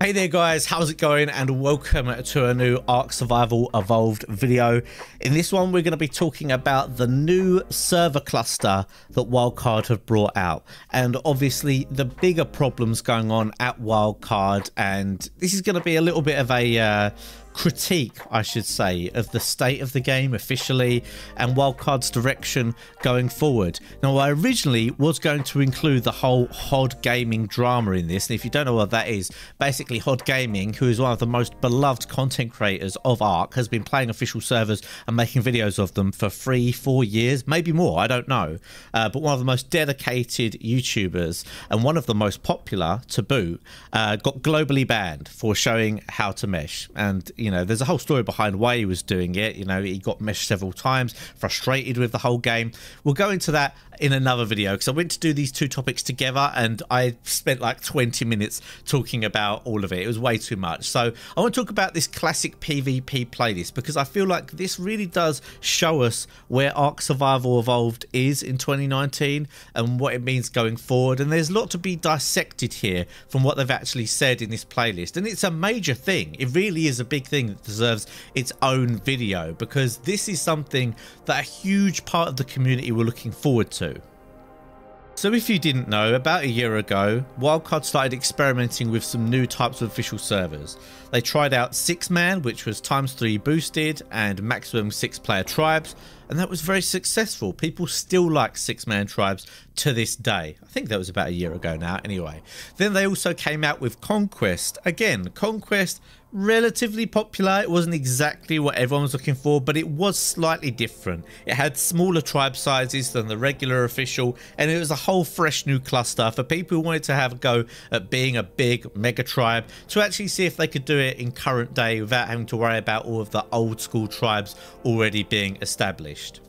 Hey there guys, how's it going, and welcome to a new Ark Survival Evolved video. In this one we're going to be talking about the new server cluster that Wildcard have brought out, and obviously the bigger problems going on at Wildcard, and this is going to be a little bit of a critique, I should say, of the state of the game officially and Wildcard's direction going forward. Now, I originally was going to include the whole HOD Gaming drama in this, and if you don't know what that is, basically HOD Gaming, who is one of the most beloved content creators of Ark, has been playing official servers and making videos of them for 3-4 years, maybe more, I don't know, but one of the most dedicated YouTubers and one of the most popular to boot, got globally banned for showing how to mesh. And you know, there's a whole story behind why he was doing it. You know, he got meshed several times, frustrated with the whole game. We'll go into that in another video because I went to do these two topics together and I spent like 20 minutes talking about all of it. It was way too much. So I want to talk about this classic PvP playlist because I feel like this really does show us where Ark Survival Evolved is in 2019 and what it means going forward. And there's a lot to be dissected here from what they've actually said in this playlist. And it's a major thing. It really is a big thing that deserves its own video because this is something that a huge part of the community were looking forward to. So if you didn't know, about a year ago, Wildcard started experimenting with some new types of official servers. They tried out 6-man, which was ×3 boosted, and maximum 6-player tribes, and that was very successful. People still like 6-man tribes to this day. I think that was about a year ago now, anyway. Then they also came out with Conquest. Again, Conquest, relatively popular. It wasn't exactly what everyone was looking for, but it was slightly different. It had smaller tribe sizes than the regular official, and it was a whole fresh new cluster for people who wanted to have a go at being a big mega tribe to actually see if they could do it in current day without having to worry about all of the old school tribes already being established.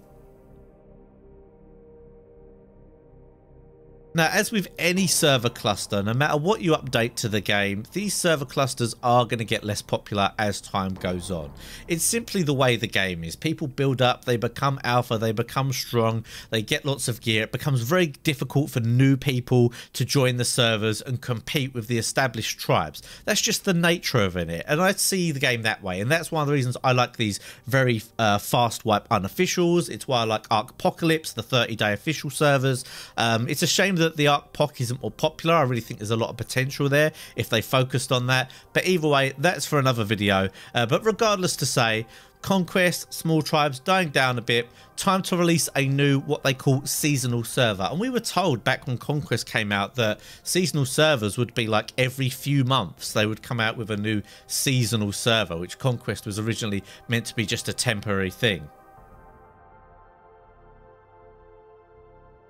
Now, as with any server cluster, no matter what you update to the game, these server clusters are going to get less popular as time goes on. It's simply the way the game is. People build up, they become alpha, they become strong, they get lots of gear. It becomes very difficult for new people to join the servers and compete with the established tribes. That's just the nature of it, and I see the game that way, and that's one of the reasons I like these very fast wipe unofficials. It's why I like Ark Apocalypse, the 30-day official servers. It's a shame that the Ark POC isn't more popular. I really think there's a lot of potential there if they focused on that, but either way, that's for another video. But regardless to say, Conquest, small tribes dying down a bit, time to release a new what they call seasonal server. And we were told back when Conquest came out that seasonal servers would be like every few months they would come out with a new seasonal server, which Conquest was originally meant to be just a temporary thing.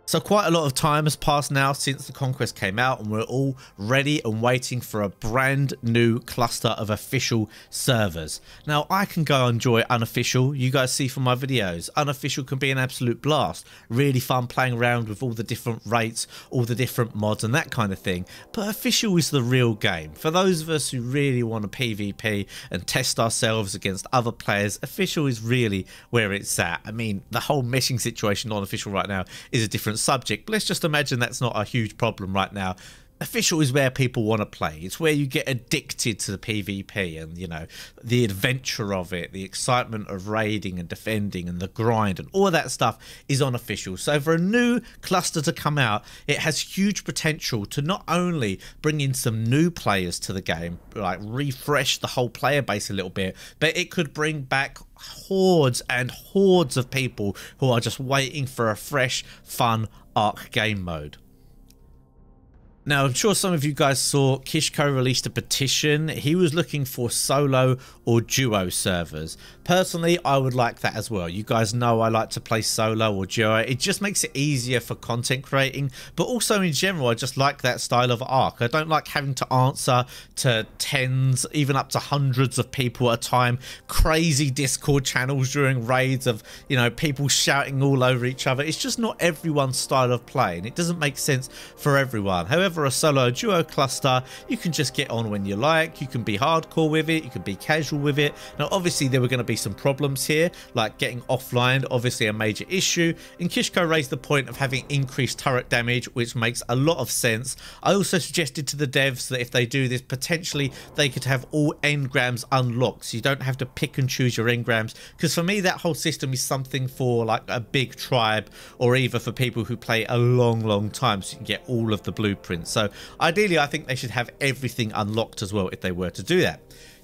So quite a lot of time has passed now since the Conquest came out, and we're all ready and waiting for a brand new cluster of official servers. Now, I can go enjoy unofficial. You guys see from my videos, unofficial can be an absolute blast. Really fun playing around with all the different rates, all the different mods and that kind of thing. But official is the real game. For those of us who really want to PvP and test ourselves against other players, official is really where it's at. I mean, the whole meshing situation on official right now is a different subject, but let's just imagine that's not a huge problem right now. Official is where people want to play. It's where you get addicted to the PvP and, you know, the adventure of it, the excitement of raiding and defending and the grind and all that stuff is on official. So for a new cluster to come out, it has huge potential to not only bring in some new players to the game, like refresh the whole player base a little bit, but it could bring back hordes and hordes of people who are just waiting for a fresh, fun Ark game mode. Now, I'm sure some of you guys saw Kishko released a petition. He was looking for solo or duo servers. Personally, I would like that as well. You guys know I like to play solo or duo. It just makes it easier for content creating, but also in general, I just like that style of Ark. I don't like having to answer to tens, even up to hundreds of people at a time. Crazy Discord channels during raids of, you know, people shouting all over each other. It's just not everyone's style of play, and it doesn't make sense for everyone. However, server, a solo, a duo cluster, you can just get on when you like. You can be hardcore with it, you can be casual with it. Now obviously there were going to be some problems here, like getting offline, obviously a major issue, and Kishko raised the point of having increased turret damage, which makes a lot of sense. I also suggested to the devs that if they do this, potentially they could have all engrams unlocked, so you don't have to pick and choose your engrams, because for me that whole system is something for like a big tribe, or either for people who play a long time, so you can get all of the blueprints. So ideally I think they should have everything unlocked as well if they were to do that.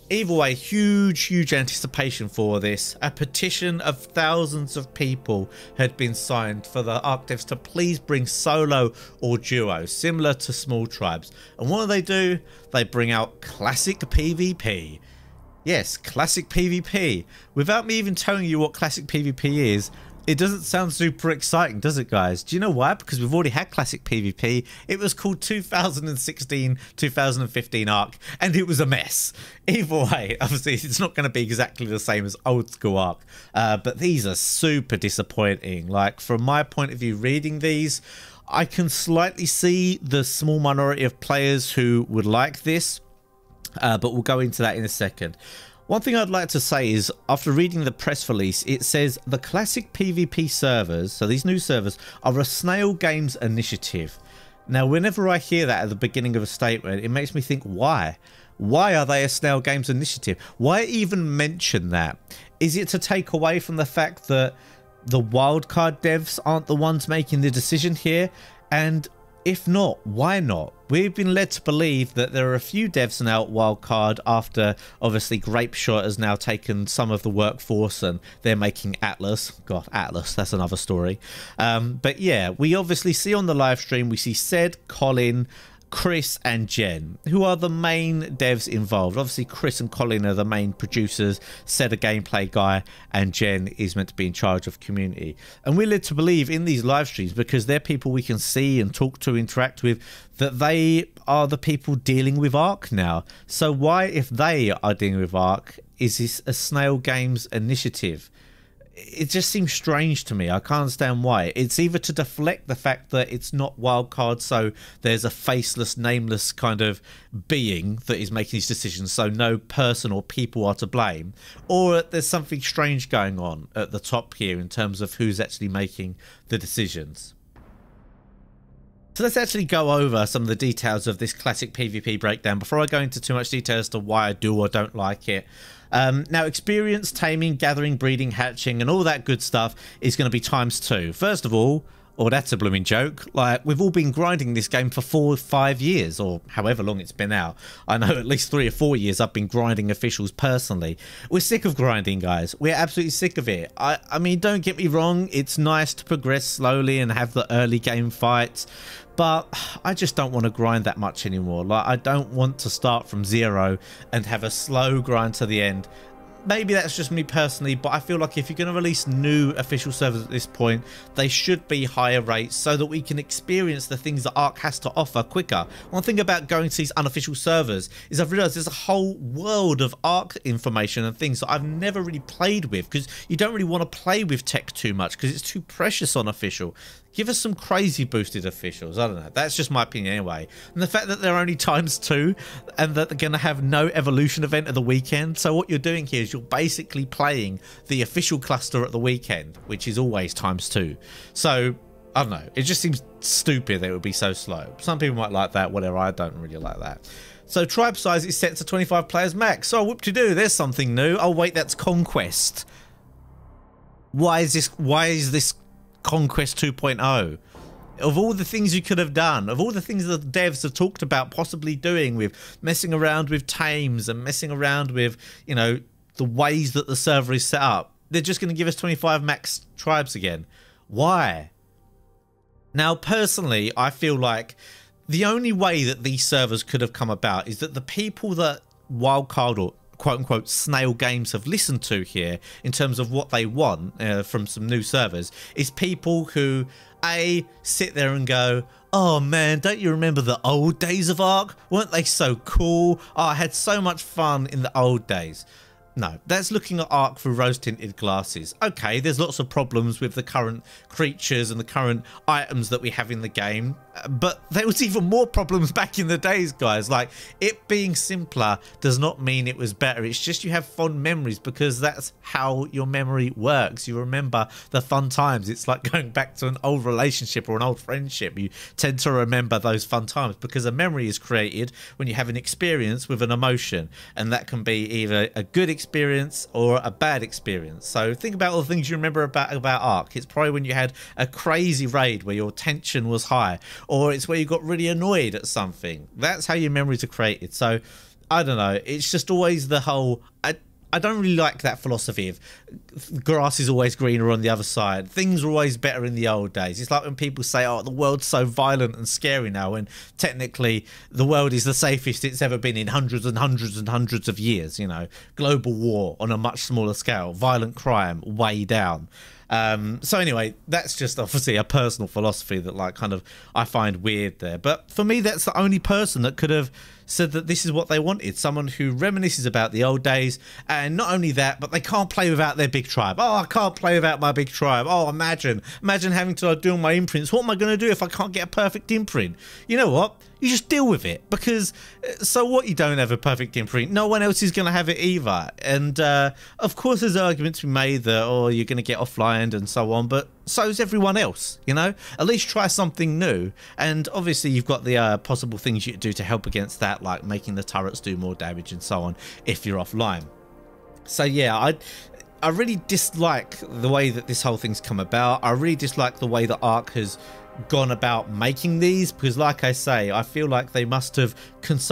Either way, huge anticipation for this. A petition of thousands of people had been signed for the Ark devs to please bring solo or duo, similar to small tribes. And what do? They bring out classic PvP. Yes, classic PvP. Without me even telling you what classic PvP is, it doesn't sound super exciting, does it, guys? Do you know why? Because we've already had classic PvP. It was called 2016-2015 Ark, and it was a mess. Either way, obviously, it's not going to be exactly the same as old school Ark, but these are super disappointing. Like, from my point of view, reading these, I can slightly see the small minority of players who would like this, but we'll go into that in a second. One thing I'd like to say is, after reading the press release, it says the classic PvP servers, so these new servers, are a Snail Games initiative. Now, whenever I hear that at the beginning of a statement, it makes me think, why? Why are they a Snail Games initiative? Why even mention that? Is it to take away from the fact that the wildcard devs aren't the ones making the decision here? And if not, why not? We've been led to believe that there are a few devs now at wildcard after obviously Grapeshot has now taken some of the workforce and they're making Atlas. God, Atlas, that's another story. But yeah, we obviously see on the live stream, we see Ced, Colin, Chris and Jen, who are the main devs involved. Obviously Chris and Colin are the main producers, Ced a gameplay guy, and Jen is meant to be in charge of community. And we're led to believe in these live streams, because they're people we can see and talk to, interact with, that they are the people dealing with Ark now. So why, if they are dealing with Ark, is this a Snail Games initiative? It just seems strange to me. I can't understand why. It's either to deflect the fact that it's not wildcard, so there's a faceless, nameless kind of being that is making these decisions, so no person or people are to blame, or there's something strange going on at the top here in terms of who's actually making the decisions. So let's actually go over some of the details of this classic PvP breakdown before I go into too much detail as to why I do or don't like it. Now, experience, taming, gathering, breeding, hatching, and all that good stuff is going to be ×2. First of all, oh, that's a blooming joke. Like, we've all been grinding this game for 4 or 5 years, or however long it's been out. I know at least 3 or 4 years I've been grinding officials personally. We're sick of grinding, guys. We're absolutely sick of it. I mean, don't get me wrong. It's nice to progress slowly and have the early game fights, but I just don't want to grind that much anymore. Like, I don't want to start from 0 and have a slow grind to the end. Maybe that's just me personally, but I feel like if you're going to release new official servers at this point, they should be higher rates so that we can experience the things that Ark has to offer quicker. One thing about going to these unofficial servers is I've realized there's a whole world of Ark information and things that I've never really played with, because you don't really want to play with tech too much because it's too precious on official. Give us some crazy boosted officials. I don't know. That's just my opinion anyway. And the fact that they're only ×2 and that they're going to have no evolution event at the weekend. So what you're doing here is you're basically playing the official cluster at the weekend, which is always ×2. So, I don't know. It just seems stupid that it would be so slow. Some people might like that, whatever. I don't really like that. So tribe size is set to 25 players max. So whoop-de-doo, there's something new. Oh wait, that's Conquest. Why is this Conquest 2.0? Of all the things you could have done, of all the things that the devs have talked about possibly doing, with messing around with tames and messing around with, you know, the ways that the server is set up, they're just going to give us 25 max tribes again. Why? Now, personally, I feel like the only way that these servers could have come about is that the people that Wildcard or quote-unquote Snail Games have listened to here in terms of what they want from some new servers is people who sit there and go, oh man, don't you remember the old days of Ark? Weren't they so cool? Oh, I had so much fun in the old days. No, that's looking at Ark through rose-tinted glasses. Okay, there's lots of problems with the current creatures and the current items that we have in the game, but there was even more problems back in the days, guys. Like, it being simpler does not mean it was better. It's just you have fond memories because that's how your memory works. You remember the fun times. It's like going back to an old relationship or an old friendship. You tend to remember those fun times because a memory is created when you have an experience with an emotion, and that can be either a good experience or a bad experience. So think about all the things you remember about Ark. It's probably when you had a crazy raid where your tension was high, or it's where you got really annoyed at something. That's how your memories are created. So I don't know, it's just always the whole I don't really like that philosophy of grass is always greener on the other side. Things were always better in the old days. It's like when people say, oh, the world's so violent and scary now, when technically the world is the safest it's ever been in hundreds and hundreds and hundreds of years. You know, global war on a much smaller scale, violent crime way down. So anyway, that's just obviously a personal philosophy that like kind of I find weird there. But for me, that's the only person that could have said that this is what they wanted. Someone who reminisces about the old days, and not only that, but they can't play without their big tribe. Oh, I can't play without my big tribe. Oh, imagine having to do all my imprints. What am I going to do if I can't get a perfect imprint? You know what? You just deal with it, because so what, you don't have a perfect imprint, no one else is going to have it either. And of course there's arguments to be made that, oh, you're going to get offlined and so on, but so's everyone else, you know. At least try something new. And obviously you've got the possible things you could do to help against that, like making the turrets do more damage and so on if you're offline. So yeah, I really dislike the way that this whole thing's come about. I really dislike the way that Ark has gone about making these, because like I say, I feel like they must have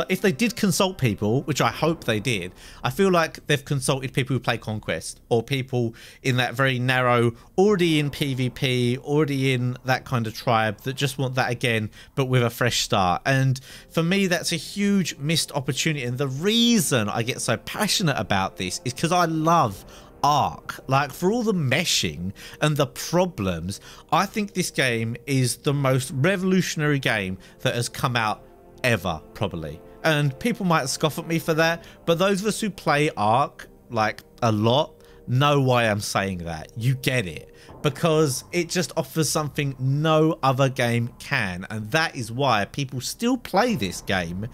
if they did consult people, which I hope they did, I feel like they've consulted people who play Conquest, or people in that very narrow, already in PvP, already in that kind of tribe that just want that again but with a fresh start. And for me, that's a huge missed opportunity. And the reason I get so passionate about this is because I love Ark. Like, for all the meshing and the problems, I think this game is the most revolutionary game that has come out ever, probably. And people might scoff at me for that, but those of us who play Ark like a lot know why I'm saying that. You get it, because it just offers something no other game can, and that is why people still play this game,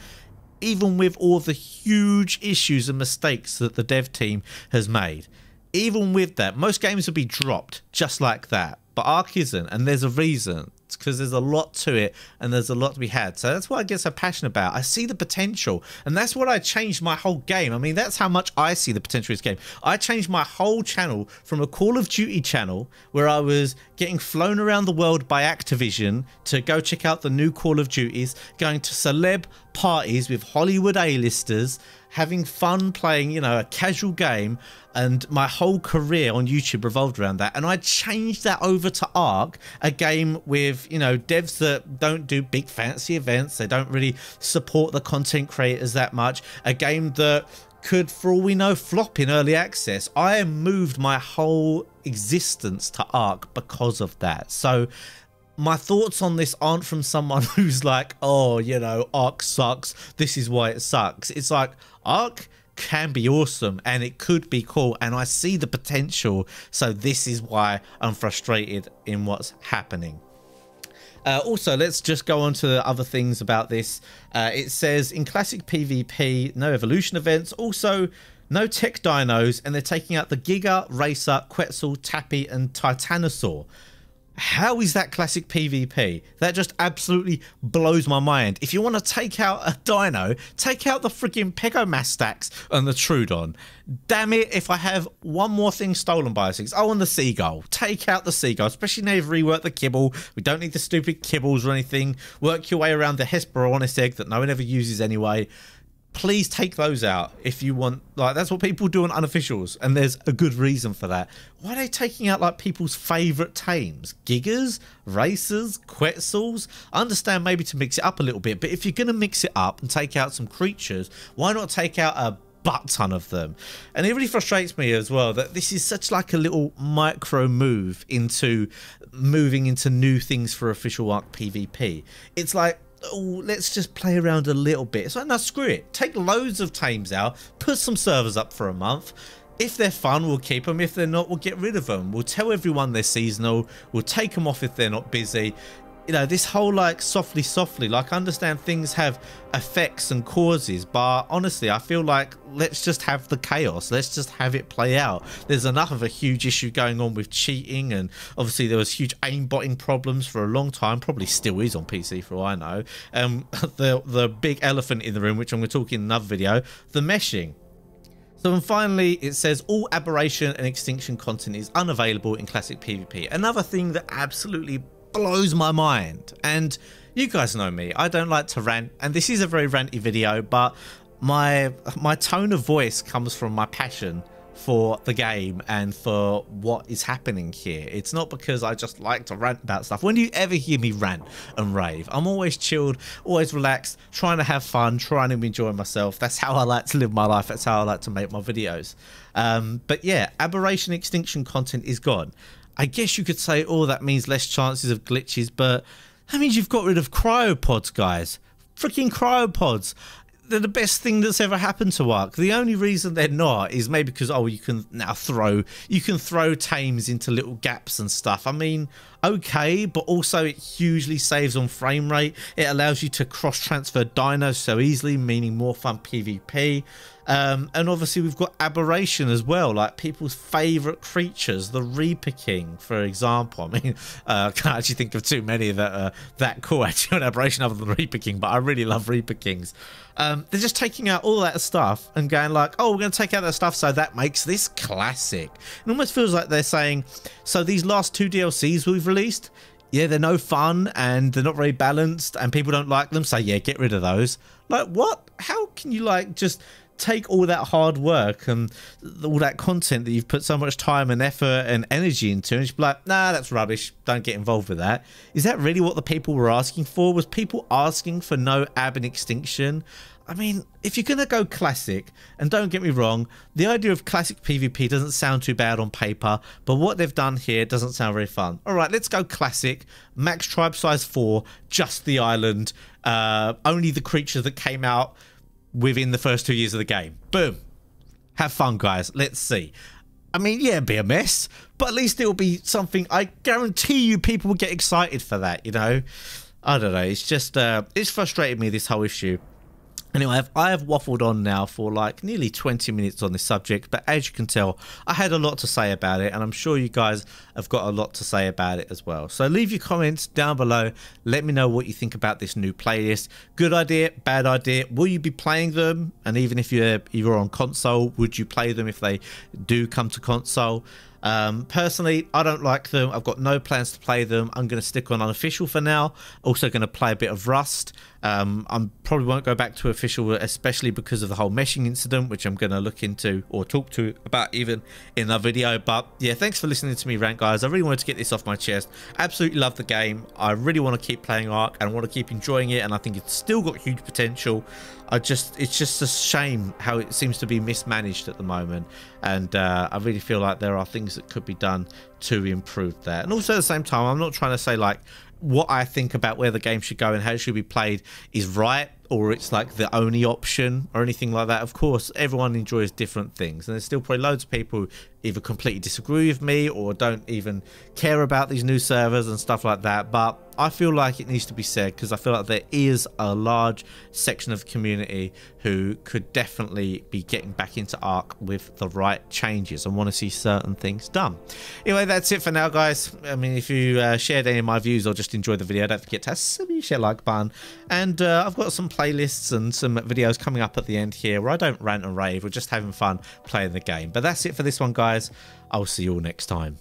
even with all the huge issues and mistakes that the dev team has made. Even with that, most games would be dropped just like that, but Ark isn't, and there's a reason. It's because there's a lot to it and there's a lot to be had. So that's what I get so passionate about. I see the potential, and that's what I changed my whole game. I mean, that's how much I see the potential of this game. I changed my whole channel from a Call of Duty channel where I was getting flown around the world by Activision to go check out the new Call of Duties, going to celeb parties with Hollywood A-listers, having fun playing, you know, a casual game, and my whole career on YouTube revolved around that. And I changed that over to Ark, a game with, you know, devs that don't do big fancy events. They don't really support the content creators that much. A game that could, for all we know, flop in early access. I moved my whole existence to Ark because of that. So my thoughts on this aren't from someone who's like, oh, you know, Ark sucks, this is why it sucks. It's like, Ark can be awesome and it could be cool, and I see the potential, so this is why I'm frustrated in what's happening. Also, let's just go on to the other things about this. It says in classic PvP, no evolution events, also no tech dinos, and they're taking out the Giga, Racer, Quetzal, Tappy and Titanosaur. How is that classic PvP? That just absolutely blows my mind. If you want to take out a dino, take out the freaking Pegomastax and the Trudon. Damn it, if I have one more thing stolen by us. Oh, and the Seagull. Take out the Seagull, especially now you've reworked the kibble. We don't need the stupid kibbles or anything. Work your way around the Hesperornis egg that no one ever uses anyway. Please take those out if you want. Like, that's what people do on unofficials, and there's a good reason for that. Why are they taking out like people's favorite tames? Gigas, Racers, Quetzals? I understand maybe to mix it up a little bit, but if you're gonna mix it up and take out some creatures, why not take out a butt ton of them? And it really frustrates me as well that this is such like a little micro move into moving into new things for official Ark PvP. It's like, oh, let's just play around a little bit. It's like, no, screw it. Take loads of tames out, put some servers up for a month, If they're fun, we'll keep them. If they're not, we'll get rid of them. We'll tell everyone they're seasonal. We'll take them off if they're not busy. You know, this whole like softly, like I understand things have effects and causes, but honestly I feel like let's just have the chaos, let's just have it play out. There's enough of a huge issue going on with cheating, and obviously there was huge aimbotting problems for a long time, probably still is on PC for all I know. The big elephant in the room, which I'm going to talk in another video, the meshing. So and finally it says all aberration and extinction content is unavailable in classic PvP. Another thing that absolutely blows my mind, and you guys know me, I don't like to rant, and this is a very ranty video, but my tone of voice comes from my passion for the game and for what is happening here. It's not because I just like to rant about stuff. When do you ever hear me rant and rave? I'm always chilled, always relaxed, trying to have fun, trying to enjoy myself. That's how I like to live my life. That's how I like to make my videos. But yeah, aberration extinction content is gone. I guess you could say, oh, that means less chances of glitches, but that means you've got rid of cryopods, guys. Freaking cryopods. They're the best thing that's ever happened to Ark. The only reason they're not is maybe because, oh, you can now throw tames into little gaps and stuff. I mean, okay, but also it hugely saves on frame rate. It allows you to cross-transfer dinos so easily, meaning more fun PvP. And obviously we've got aberration as well, like people's favorite creatures, the Reaper King, for example. I mean, I can't actually think of too many that are that cool actually on aberration other than Reaper King, but I really love Reaper Kings. They're just taking out all that stuff and going like, oh, we're going to take out that stuff, so that makes this classic. It almost feels like they're saying, so these last 2 DLCs we've released, yeah, they're no fun and they're not very balanced and people don't like them, so yeah, get rid of those. Like, what? How can you like just take all that hard work and all that content that you've put so much time and effort and energy into and just be like, nah, that's rubbish, don't get involved with that? Is that really what the people were asking for? Was people asking for no ab and extinction? I mean, if you're gonna go classic, and don't get me wrong, the idea of classic PvP doesn't sound too bad on paper, but what they've done here doesn't sound very fun. All right, let's go classic, max tribe size 4, just the island, only the creatures that came out within the first 2 years of the game. Boom. Have fun, guys. Let's see. I mean, yeah, it'll be a mess, but at least it'll be something. I guarantee you people will get excited for that, you know? I don't know. It's just, it's frustrated me, this whole issue. Anyway, I have waffled on now for like nearly 20 minutes on this subject, but as you can tell, I had a lot to say about it, and I'm sure you guys have got a lot to say about it as well. So leave your comments down below. Let me know what you think about this new playlist. Good idea, bad idea? Will you be playing them? And even if you're on console, would you play them if they do come to console? Personally, I don't like them. I've got no plans to play them. I'm going to stick on unofficial for now. Also going to play a bit of Rust. I probably won't go back to official, especially because of the whole meshing incident, which I'm going to look into or talk to about even in a video. But yeah, thanks for listening to me rant, guys. I really wanted to get this off my chest. Absolutely love the game. I really want to keep playing Ark and I want to keep enjoying it, and I think it's still got huge potential. It's just a shame how it seems to be mismanaged at the moment, and I really feel like there are things that could be done to improve that. And also at the same time, I'm not trying to say like what I think about where the game should go and how it should be played is right, or it's like the only option or anything like that. Of course, everyone enjoys different things, and there's still probably loads of people who either completely disagree with me or don't even care about these new servers and stuff like that. But I feel like it needs to be said because I feel like there is a large section of the community who could definitely be getting back into Ark with the right changes and want to see certain things done. Anyway, that's it for now, guys. I mean, if you shared any of my views or just enjoyed the video, don't forget to smash that like button. And I've got some playlists and some videos coming up at the end here where I don't rant and rave. We're just having fun playing the game. But that's it for this one, guys. I'll see you all next time.